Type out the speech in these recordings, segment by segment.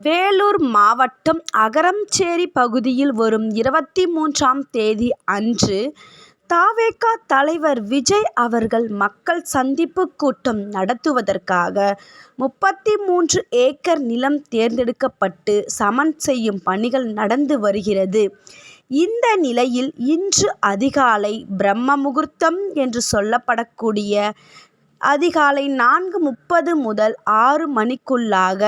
வேலூர் மாவட்டம் அகரம்சேரி பகுதியில் வரும் 23ஆம் தேதி அன்று தவேக தலைவர் விஜய் அவர்கள் மக்கள் சந்திப்பு கூட்டம் நடத்துவதற்காக 33 ஏக்கர் நிலம் தேர்ந்தெடுக்கப்பட்டு சமன் செய்யும் பணிகள் நடந்து வருகிறது. இந்த நிலையில் இன்று அதிகாலை பிரம்ம முகூர்த்தம் என்று சொல்லப்படக்கூடிய அதிகாலை 4:30 முதல் 6 மணிக்குள்ளாக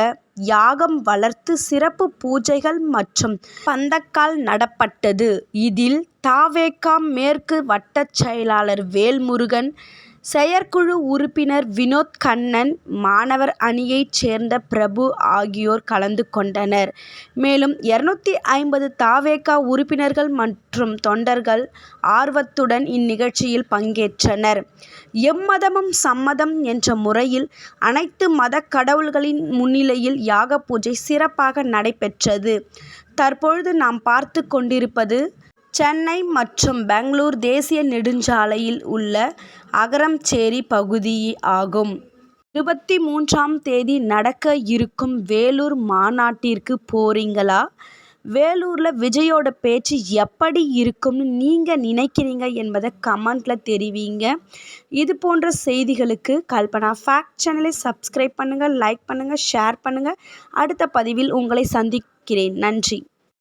யாகம் வளர்த்து சிறப்பு பூஜைகள் மற்றும் பந்தக்கால் நடப்பட்டது. இதில் தவேக மேற்கு வட்டச் செயலாளர் வேல்முருகன், செயற்குழு உறுப்பினர் வினோத் கண்ணன், மாணவர் அணியைச் சேர்ந்த பிரபு ஆகியோர் கலந்து கொண்டனர். மேலும் 250 தவேக உறுப்பினர்கள் மற்றும் தொண்டர்கள் ஆர்வத்துடன் இந்நிகழ்ச்சியில் பங்கேற்றனர். எம்மதமும் சம்மதம் என்ற முறையில் அனைத்து மத கடவுள்களின் முன்னிலையில் யாக பூஜை சிறப்பாக நடைபெற்றது. தற்பொழுது நாம் பார்த்து கொண்டிருப்பது சென்னை மற்றும் பெங்களூர் தேசிய நெடுஞ்சாலையில் உள்ள அகரம்சேரி பகுதி ஆகும். 23ஆம் தேதி நடக்க இருக்கும் வேலூர் மாநாட்டிற்கு போறீங்களா? வேலூர்ல விஜயோட பேச்சு எப்படி இருக்கும்னு நீங்க நினைக்கிறீங்க என்பதை கமெண்ட்ல தெரிவிங்க. இது போன்ற செய்திகளுக்கு கல்பனா ஃபேக்ட் சேனலை சப்ஸ்கிரைப் பண்ணுங்க, லைக் பண்ணுங்க, ஷேர் பண்ணுங்க. அடுத்த பதிவில் உங்களை சந்திக்கிறேன். நன்றி.